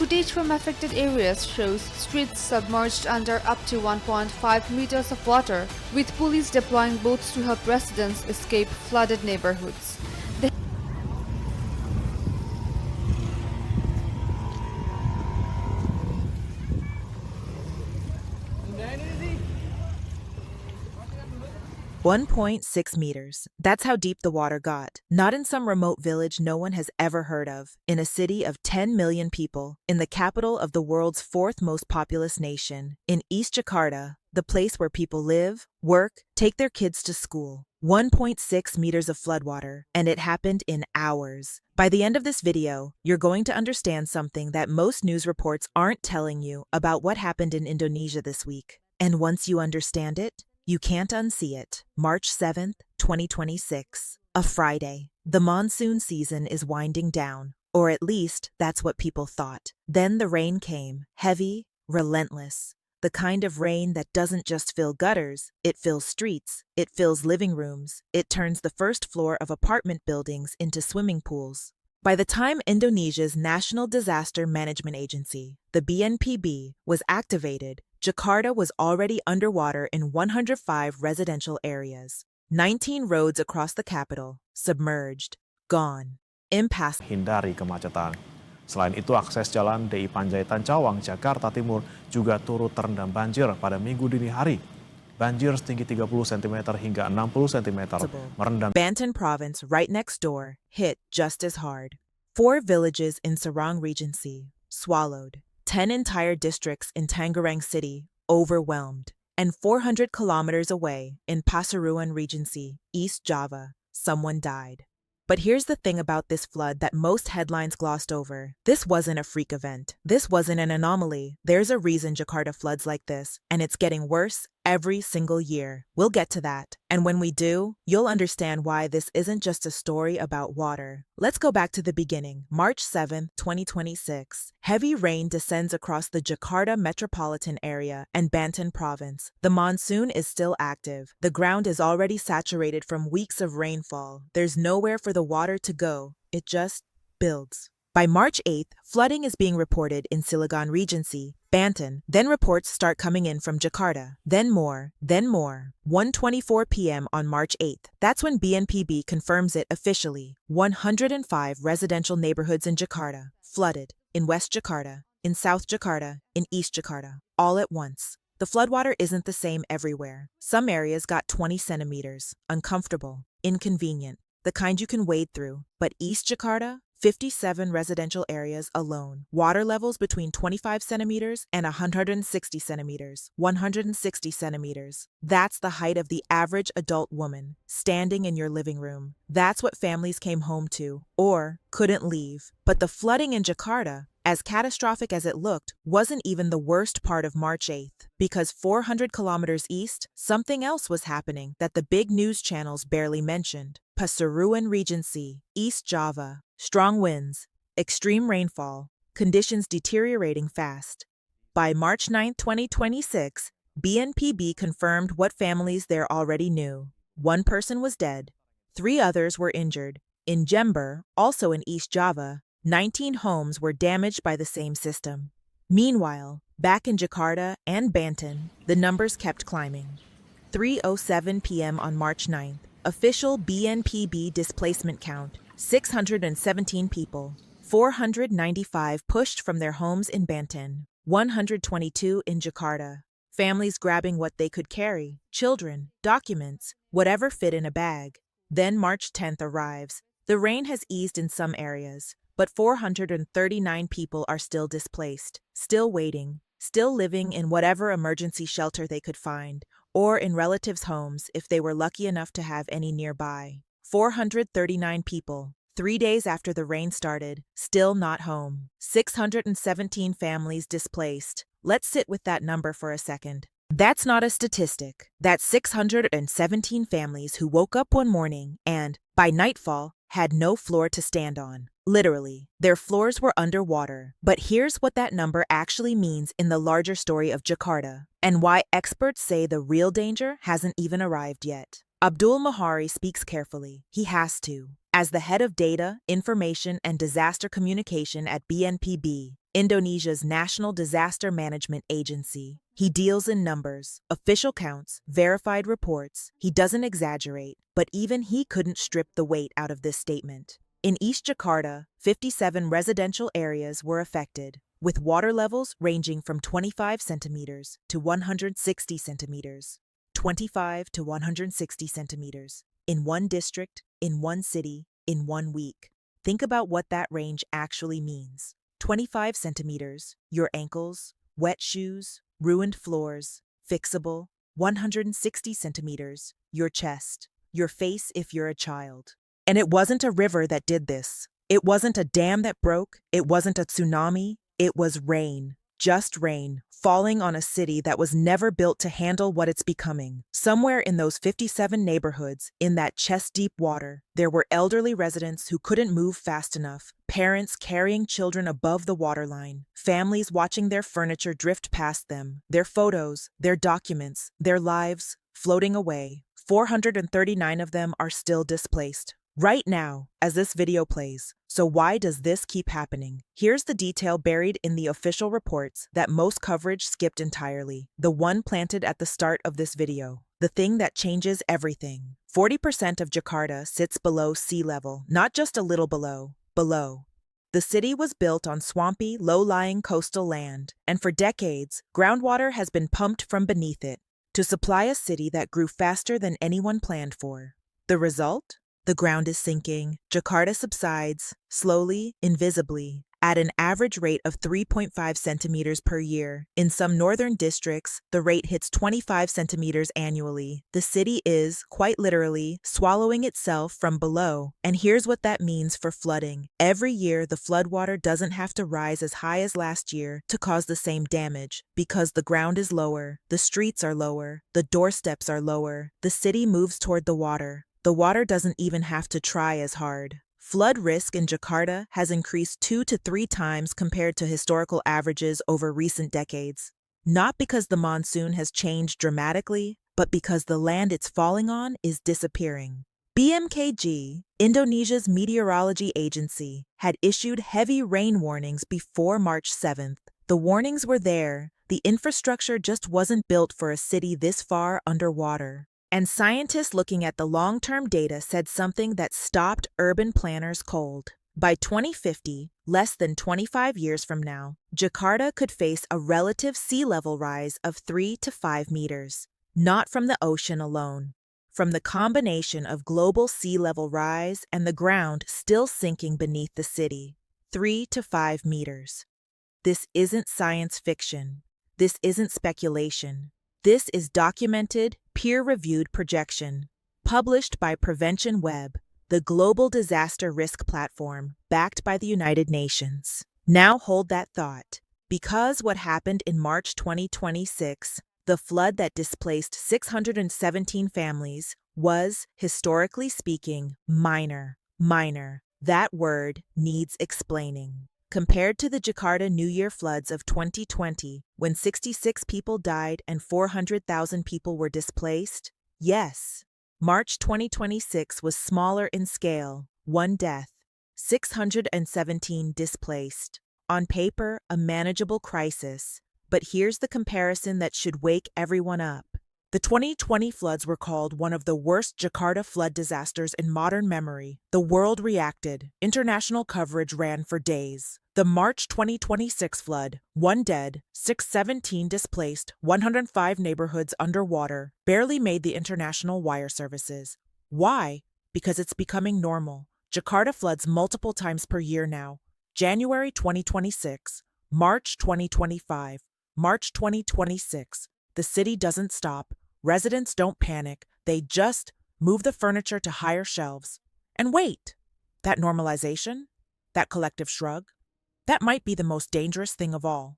Footage from affected areas shows streets submerged under up to 1.5 meters of water, with police deploying boats to help residents escape flooded neighborhoods. 1.6 meters. That's how deep the water got. Not in some remote village no one has ever heard of. In a city of 10 million people, in the capital of the world's fourth most populous nation, in East Jakarta, the place where people live, work, take their kids to school. 1.6 meters of floodwater, and it happened in hours. By the end of this video, you're going to understand something that most news reports aren't telling you about what happened in Indonesia this week. And once you understand it, you can't unsee it. March 7th, 2026. A Friday. The monsoon season is winding down, or at least that's what people thought. Then the rain came, heavy, relentless. The kind of rain that doesn't just fill gutters, it fills streets, it fills living rooms, it turns the first floor of apartment buildings into swimming pools. By the time Indonesia's National Disaster Management Agency, the BNPB, was activated, Jakarta was already underwater in 105 residential areas. 19 roads across the capital, submerged, gone, impassable. Hindari kemacetan. Selain itu, akses jalan DI Panjaitan Cawang, Jakarta Timur juga turut terendam banjir pada Minggu dini hari. Banjir setinggi 30 cm hingga 60 cm merendam. Banten province, right next door, hit just as hard. 4 villages in Serang Regency, swallowed. 10 entire districts in Tangerang City, overwhelmed. And 400 kilometers away, in Pasuruan Regency, East Java, someone died. But here's the thing about this flood that most headlines glossed over. This wasn't a freak event. This wasn't an anomaly. There's a reason Jakarta floods like this, and it's getting worse every single year. We'll get to that. And when we do, you'll understand why this isn't just a story about water. Let's go back to the beginning. March 7th, 2026. Heavy rain descends across the Jakarta metropolitan area and Banten province. The monsoon is still active. The ground is already saturated from weeks of rainfall. There's nowhere for the water to go. It just builds. By March 8th, flooding is being reported in Silagan Regency, Banten. Then reports start coming in from Jakarta. Then more. 1:24 p.m. on March 8th. That's when BNPB confirms it officially. 105 residential neighborhoods in Jakarta flooded. In West Jakarta, in South Jakarta, in East Jakarta, all at once. The floodwater isn't the same everywhere. Some areas got 20 centimeters. Uncomfortable. Inconvenient. The kind you can wade through. But East Jakarta? 57 residential areas alone. Water levels between 25 centimeters and 160 centimeters. 160 centimeters. That's the height of the average adult woman standing in your living room. That's what families came home to or couldn't leave. But the flooding in Jakarta, as catastrophic as it looked, wasn't even the worst part of March 8th. Because 400 kilometers east, something else was happening that the big news channels barely mentioned. Pasuruan Regency, East Java. Strong winds, extreme rainfall, conditions deteriorating fast. By March 9, 2026, BNPB confirmed what families there already knew. 1 person was dead. 3 others were injured. In Jember, also in East Java, 19 homes were damaged by the same system. Meanwhile, back in Jakarta and Banten, the numbers kept climbing. 3:07 p.m. on March 9th, official BNPB displacement count. 617 people, 495 pushed from their homes in Banten, 122 in Jakarta. Families grabbing what they could carry, children, documents, whatever fit in a bag. Then March 10th arrives. The rain has eased in some areas, but 439 people are still displaced, still waiting, still living in whatever emergency shelter they could find, or in relatives' homes if they were lucky enough to have any nearby. 439 people, 3 days after the rain started, still not home. 617 families displaced. Let's sit with that number for a second. That's not a statistic. That's 617 families who woke up one morning and, by nightfall, had no floor to stand on. Literally, their floors were underwater. But here's what that number actually means in the larger story of Jakarta, and why experts say the real danger hasn't even arrived yet. Abdul Mahari speaks carefully. He has to. As the head of data, information, and disaster communication at BNPB, Indonesia's National Disaster Management Agency. He deals in numbers, official counts, verified reports. He doesn't exaggerate, but even he couldn't strip the weight out of this statement. In East Jakarta, 57 residential areas were affected, with water levels ranging from 25 centimeters to 160 centimeters. 25 to 160 centimeters. In one district, in one city, in 1 week. Think about what that range actually means. 25 centimeters, your ankles, wet shoes, ruined floors, fixable. 160 centimeters, your chest, your face if you're a child. And it wasn't a river that did this. It wasn't a dam that broke. It wasn't a tsunami. It was rain. Just rain, falling on a city that was never built to handle what it's becoming. Somewhere in those 57 neighborhoods, in that chest-deep water, there were elderly residents who couldn't move fast enough, parents carrying children above the waterline, families watching their furniture drift past them, their photos, their documents, their lives floating away. 439 of them are still displaced. Right now, as this video plays. So why does this keep happening? Here's the detail buried in the official reports that most coverage skipped entirely. The one planted at the start of this video. The thing that changes everything. 40% of Jakarta sits below sea level, not just a little below, below. The city was built on swampy, low-lying coastal land, and for decades, groundwater has been pumped from beneath it to supply a city that grew faster than anyone planned for. The result? The ground is sinking. Jakarta subsides, slowly, invisibly, at an average rate of 3.5 centimeters per year. In some northern districts, the rate hits 25 centimeters annually. The city is, quite literally, swallowing itself from below. And here's what that means for flooding. Every year, the floodwater doesn't have to rise as high as last year to cause the same damage, because the ground is lower, the streets are lower, the doorsteps are lower, the city moves toward the water. The water doesn't even have to try as hard. Flood risk in Jakarta has increased 2 to 3 times compared to historical averages over recent decades. Not because the monsoon has changed dramatically, but because the land it's falling on is disappearing. BMKG, Indonesia's meteorology agency, had issued heavy rain warnings before March 7th. The warnings were there. The infrastructure just wasn't built for a city this far underwater. And scientists looking at the long-term data said something that stopped urban planners cold. By 2050, less than 25 years from now, Jakarta could face a relative sea level rise of 3 to 5 meters. Not from the ocean alone, from the combination of global sea level rise and the ground still sinking beneath the city. 3 to 5 meters. This isn't science fiction. This isn't speculation. This is documented, peer-reviewed projection, published by Prevention Web, the global disaster risk platform backed by the United Nations. Now hold that thought, because what happened in March 2026, the flood that displaced 617 families, was, historically speaking, minor. Minor. That word needs explaining. Compared to the Jakarta New Year floods of 2020, when 66 people died and 400,000 people were displaced, yes. March 2026 was smaller in scale, 1 death, 617 displaced. On paper, a manageable crisis, but here's the comparison that should wake everyone up. The 2020 floods were called one of the worst Jakarta flood disasters in modern memory. The world reacted. International coverage ran for days. The March 2026 flood, 1 dead, 617 displaced, 105 neighborhoods underwater, barely made the international wire services. Why? Because it's becoming normal. Jakarta floods multiple times per year now. January 2026, March 2025, March 2026. The city doesn't stop. Residents don't panic. They just move the furniture to higher shelves. And wait, that normalization, that collective shrug, that might be the most dangerous thing of all.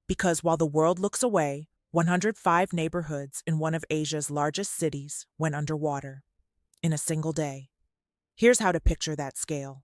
Because while the world looks away, 105 neighborhoods in one of Asia's largest cities went underwater in a single day. Here's how to picture that scale.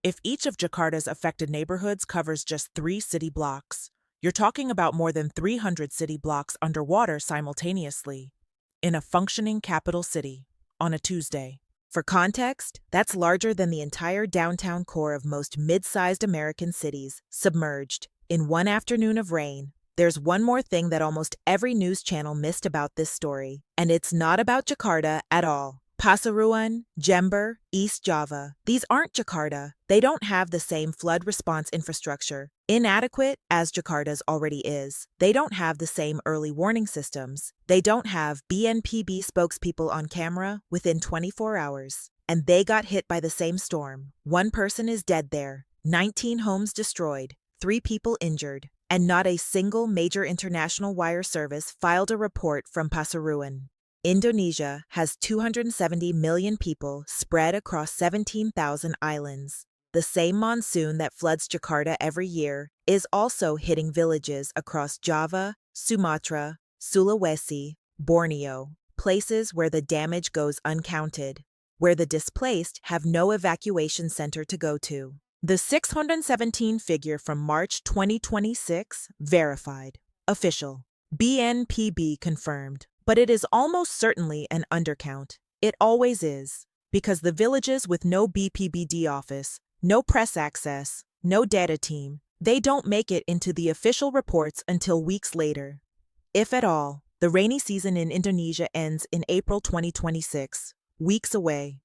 If each of Jakarta's affected neighborhoods covers just 3 city blocks, you're talking about more than 300 city blocks underwater simultaneously in a functioning capital city on a Tuesday. For context, that's larger than the entire downtown core of most mid-sized American cities, submerged. In one afternoon of rain, there's one more thing that almost every news channel missed about this story, and it's not about Jakarta at all. Pasuruan, Jember, East Java. These aren't Jakarta. They don't have the same flood response infrastructure. Inadequate as Jakarta's already is. They don't have the same early warning systems. They don't have BNPB spokespeople on camera within 24 hours. And they got hit by the same storm. One person is dead there, 19 homes destroyed, 3 people injured, and not a single major international wire service filed a report from Pasuruan. Indonesia has 270 million people spread across 17,000 islands. The same monsoon that floods Jakarta every year is also hitting villages across Java, Sumatra, Sulawesi, Borneo, places where the damage goes uncounted, where the displaced have no evacuation center to go to. The 617 figure from March 2026 verified. Official. BNPB confirmed. But it is almost certainly an undercount. It always is. Because the villages with no BPBD office, no press access, no data team, they don't make it into the official reports until weeks later. If at all, the rainy season in Indonesia ends in April 2026, weeks away.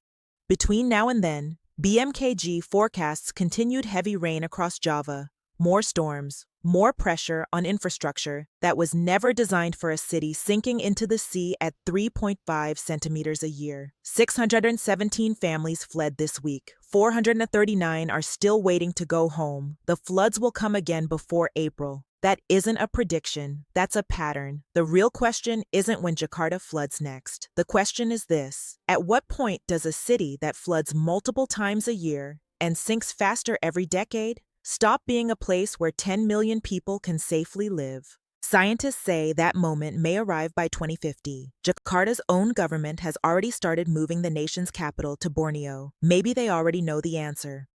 Between now and then, BMKG forecasts continued heavy rain across Java, more storms, more pressure on infrastructure that was never designed for a city sinking into the sea at 3.5 centimeters a year. 617 families fled this week. 439 are still waiting to go home. The floods will come again before April. That isn't a prediction, that's a pattern. The real question isn't when Jakarta floods next. The question is this: at what point does a city that floods multiple times a year and sinks faster every decade stop being a place where 10 million people can safely live? Scientists say that moment may arrive by 2050. Jakarta's own government has already started moving the nation's capital to Borneo. Maybe they already know the answer.